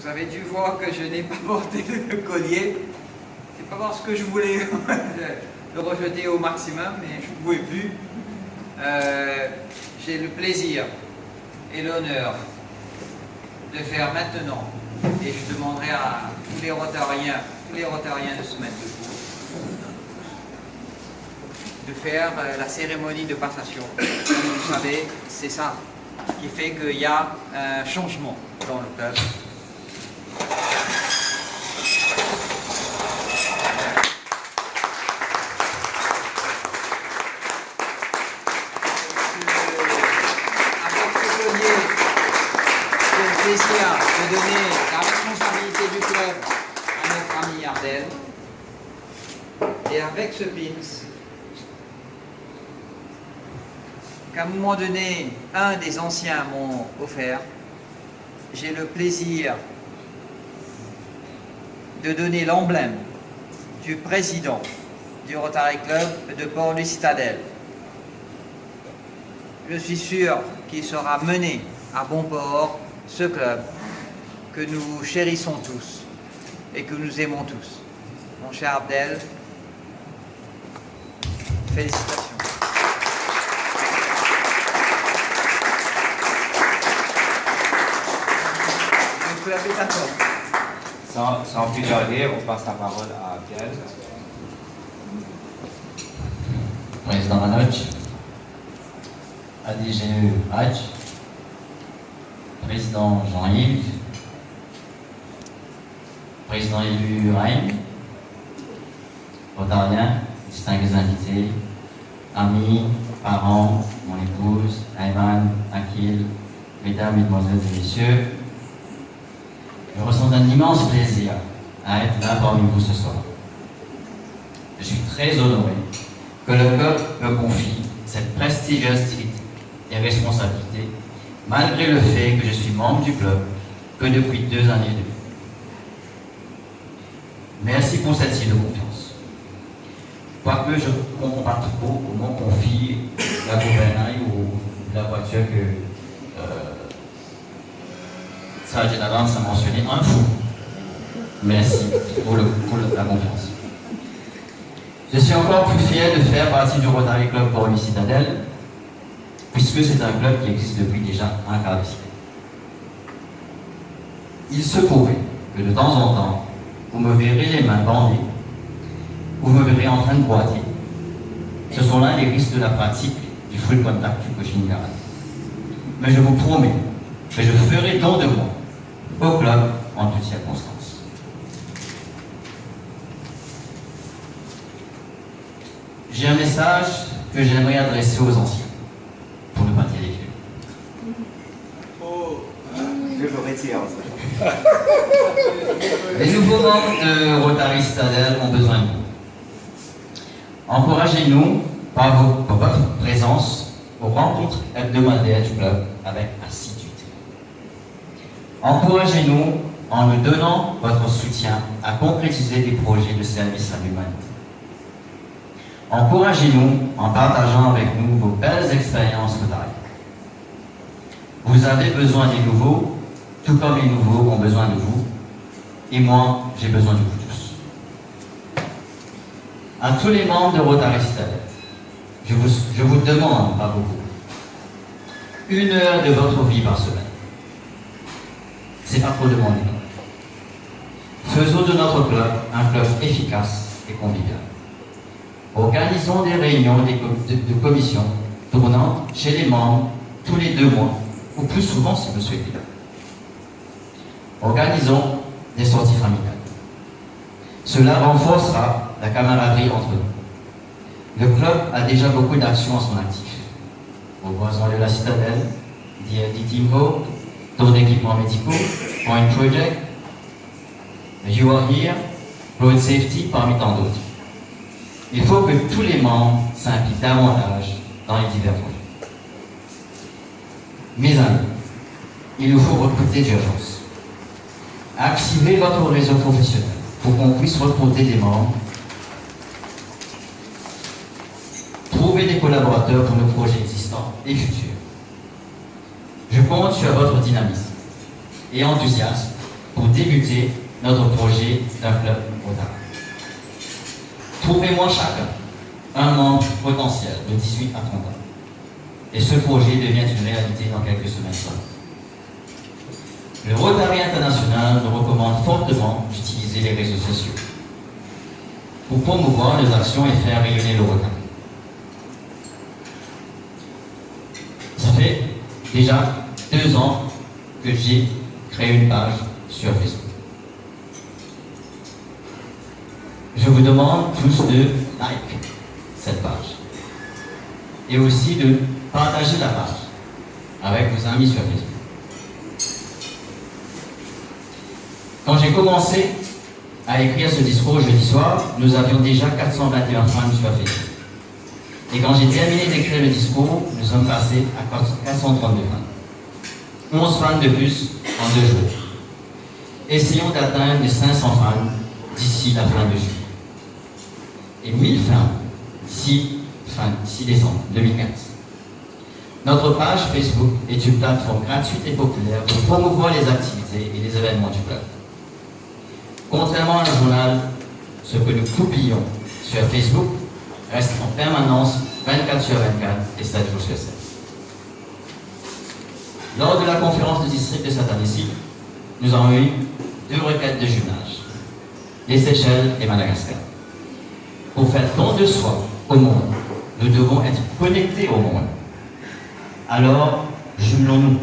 Vous avez dû voir que je n'ai pas porté le collier. C'est pas parce que je voulais le rejeter au maximum, mais je ne pouvais plus. J'ai le plaisir et l'honneur de faire maintenant, et je demanderai à tous les Rotariens de se mettre debout, de faire la cérémonie de passation. Comme vous savez, c'est ça qui fait qu'il y a un changement dans le peuple. Plaisir de donner la responsabilité du club à notre ami Ardel. Et avec ce pins, qu'à un moment donné, un des anciens m'ont offert, j'ai le plaisir de donner l'emblème du président du Rotary Club de Port-Louis-Citadelle. Je suis sûr qu'il sera mené à bon port ce club que nous chérissons tous et que nous aimons tous. Mon cher Abdel, félicitations. Le club est à toi. Sans plus tarder, on passe la parole à Abdel. Président Manoj, ADGE Hadj, Président Jean-Yves, Président élu Raïm, Rotariens, distingués invités, amis, parents, mon épouse, Ayman, Akil, mesdames, mesdemoiselles et messieurs, je ressens un immense plaisir à être là parmi vous ce soir. Je suis très honoré que le club me confie cette prestigieuse titre et responsabilité, malgré le fait que je suis membre du club que depuis 2 années et demie. Merci pour cette signe de confiance. Quoique je ne comprends pas trop comment on confie la gouvernail ou la voiture que Serge Adams a mentionné un fou. Merci pour la confiance. Je suis encore plus fier de faire partie du Rotary Club Port-Louis-Citadelle, puisque c'est un club qui existe depuis déjà un quart de siècle. Il se pourrait que de temps en temps, vous me verrez les mains bandées, vous me verrez en train de boiter. Ce sont là les risques de la pratique du full contact du coaching garage. Mais je vous promets que je ferai don de moi au club en toutes circonstances. J'ai un message que j'aimerais adresser aux anciens, pour ne pas dire les vieux. Oh, je le retire. Les nouveaux membres de Rotary Citadelle ont besoin de vous. Encouragez-nous par votre présence aux rencontres hebdomadaires du club avec assiduité. Encouragez-nous en nous donnant votre soutien à concrétiser des projets de service à l'humanité. Encouragez-nous en partageant avec nous vos belles expériences Rotary. Vous avez besoin des nouveaux, tout comme les nouveaux ont besoin de vous, et moi, j'ai besoin de vous tous. À tous les membres de Rotary Citadelle, je vous demande, pas beaucoup, 1 heure de votre vie par semaine. C'est pas trop demandé. Faisons de notre club un club efficace et convivial. Organisons des réunions de commission tournantes chez les membres tous les 2 mois, ou plus souvent si vous souhaitez. Organisons des sorties familiales. Cela renforcera la camaraderie entre nous. Le club a déjà beaucoup d'actions à son actif. Reboisement de la Citadelle, DLD Team Hope, tour d'équipements médicaux, Point Project, You Are Here, Road Safety, parmi tant d'autres. Il faut que tous les membres s'impliquent davantage dans les divers projets. Mes amis, il nous faut recruter d'urgence. Activez votre réseau professionnel pour qu'on puisse recruter des membres. Trouvez des collaborateurs pour nos projets existants et futurs. Je compte sur votre dynamisme et enthousiasme pour débuter notre projet d'un club Rotary. Trouvez-moi chacun un membre potentiel de 18 à 30 ans. Et ce projet devient une réalité dans quelques semaines seulement. Le Rotary International nous recommande fortement d'utiliser les réseaux sociaux pour promouvoir nos actions et faire rayonner le Rotary. Ça fait déjà 2 ans que j'ai créé une page sur Facebook. Je vous demande tous de like cette page et aussi de partager la page avec vos amis sur Facebook. Quand j'ai commencé à écrire ce discours jeudi soir, nous avions déjà 421 fans sur Facebook. Et quand j'ai terminé d'écrire le discours, nous sommes passés à 432 fans. 11 fans de plus en 2 jours. Essayons d'atteindre les 500 fans d'ici la fin de juillet. Et 1000 fans d'ici 6 décembre 2015. Notre page Facebook est une plateforme gratuite et populaire pour promouvoir les activités et les événements du club. Contrairement à un journal, ce que nous publions sur Facebook reste en permanence 24 sur 24 et 7 jours sur 7. Lors de la conférence de district de cette année-ci, nous avons eu 2 requêtes de jumelage, les Seychelles et Madagascar. Pour faire don de soi au monde, nous devons être connectés au monde. Alors, jumelons-nous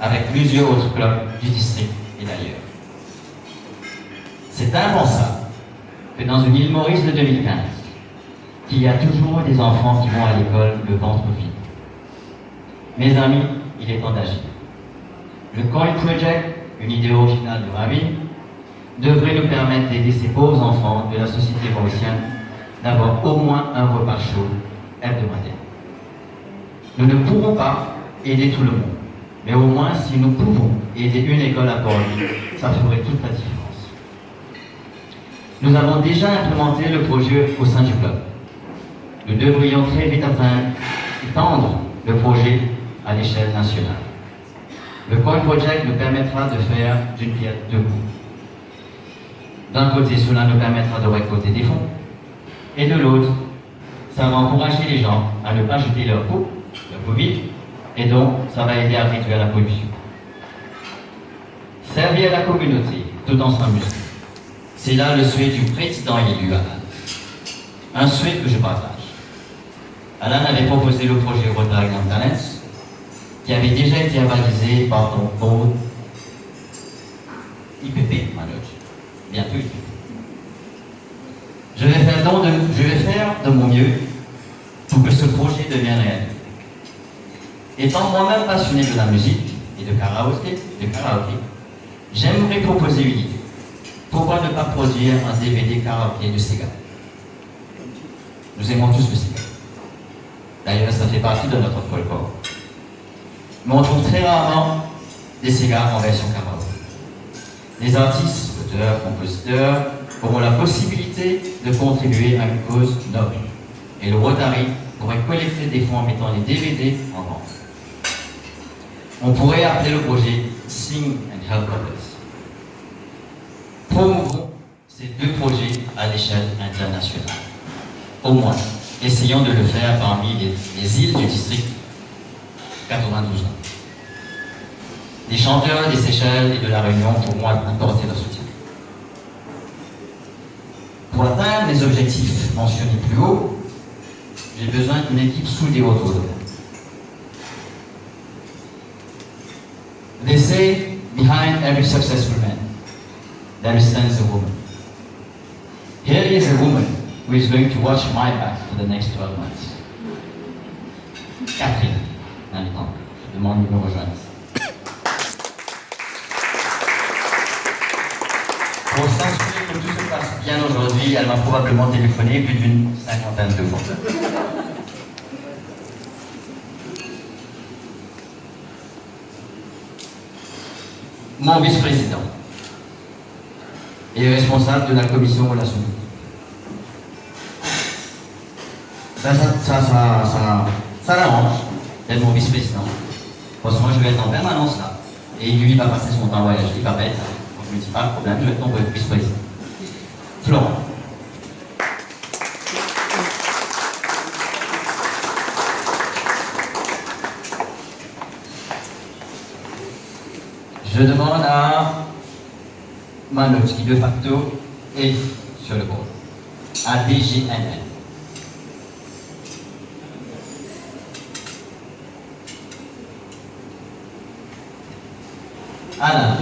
avec plusieurs autres clubs du district et d'ailleurs. C'est impensable que dans une île Maurice de 2015, qu'il y a toujours des enfants qui vont à l'école le ventre vide. Mes amis, il est temps d'agir. Le Coin Project, une idée originale de Ravi, devrait nous permettre d'aider ces pauvres enfants de la société mauricienne d'avoir au moins un repas chaud hebdomadaire. Nous ne pourrons pas aider tout le monde, mais au moins si nous pouvons aider une école à Port-Louis, ça ferait toute la différence. Nous avons déjà implémenté le projet au sein du club. Nous devrions très vite étendre le projet à l'échelle nationale. Le Coin Project nous permettra de faire d'une pierre 2 coups. D'un côté, cela nous permettra de récolter des fonds, et de l'autre, ça va encourager les gens à ne pas jeter leur pot, leur Covid, et donc ça va aider à réduire la pollution. Servir la communauté tout en s'amusant. C'est là le souhait du président élu, Alan. Un souhait que je partage. Alan avait proposé le projet Rotary Young Talents, qui avait déjà été avalisé par ton board IPP, Manoj. Bientôt IPP. Je vais faire de mon mieux pour que ce projet devienne réel. Étant moi-même passionné de la musique et de karaoké, j'aimerais proposer une idée. Pourquoi ne pas produire un DVD karaoké de Sega? Nous aimons tous le Sega. D'ailleurs, ça fait partie de notre folklore. Mais on trouve très rarement des Sega en version karaoké. Les artistes, auteurs, compositeurs auront la possibilité de contribuer à une cause noble. Et le Rotary pourrait collecter des fonds en mettant les DVD en vente. On pourrait appeler le projet Sing and Help Others. Promouvons ces 2 projets à l'échelle internationale. Au moins, essayons de le faire parmi les îles du district 92 ans. Les chanteurs des Seychelles et de la Réunion pourront apporter leur soutien. Pour atteindre les objectifs mentionnés plus haut, j'ai besoin d'une équipe soudée autour de moi. They say, behind every successful man, there stands a woman. Here is a woman who is going to watch my back for the next 12 months. Catherine, maintenant, je demande de me rejoindre. Pour s'assurer que tout se passe bien aujourd'hui, elle m'a probablement téléphoné plus d'une 50aine de fois. Mon vice-président est responsable de la commission relations publiques. Ça l'arrange d'être mon vice-président. Franchement, je vais être en permanence là. Et lui, il va passer son temps à voyager, il va pas être là. Donc je ne dis pas un problème, je vais tomber vice-président. Florent. Je demande à Manoj, qui de facto est sur le board, à DGNN. Alain.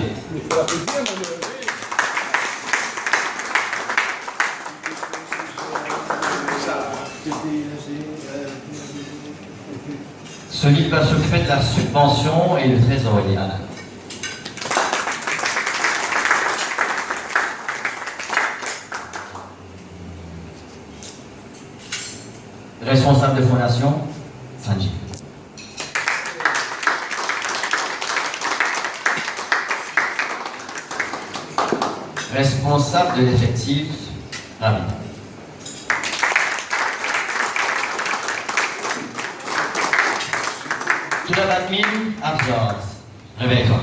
Celui qui va s'occuper de la subvention et le trésorier, Alain. Responsable de fondation, Sanji. Responsable de l'effectif, Ravi. Tout l'admin, Abjaz. Réveille-toi.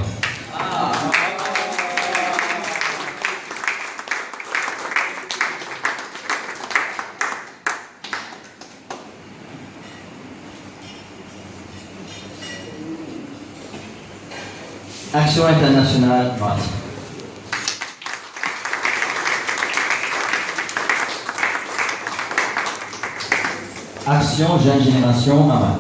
Action internationale, Martin. Action Jeune Génération, Maman.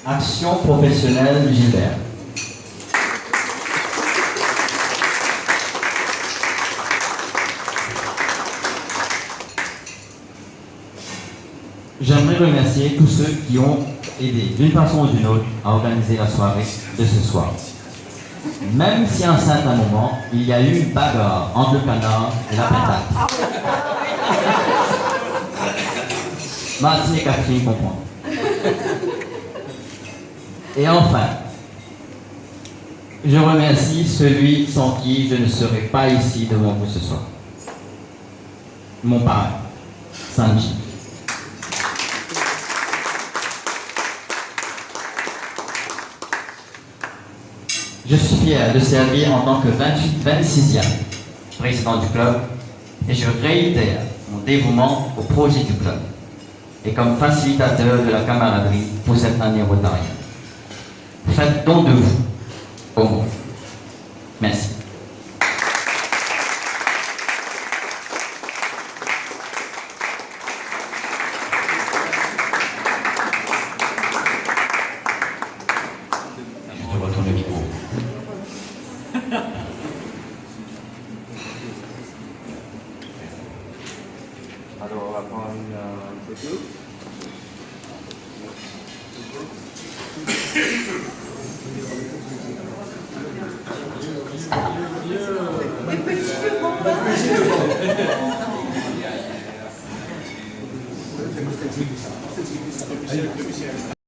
Action professionnelle, Gilbert. J'aimerais remercier tous ceux qui ont aidé d'une façon ou d'une autre à organiser la soirée de ce soir. Même si à un certain moment, il y a eu une bagarre entre le canard et la patate. Martine et Catherine comprennent. Et enfin, je remercie celui sans qui je ne serais pas ici devant vous ce soir. Mon parrain, Sanji. Je suis fier de servir en tant que 26e président du club et je réitère mon dévouement au projet du club et comme facilitateur de la camaraderie pour cette année rotarienne. Faites don de vous au monde. Merci. Je te retourne le micro. Alors, on va prendre une photo.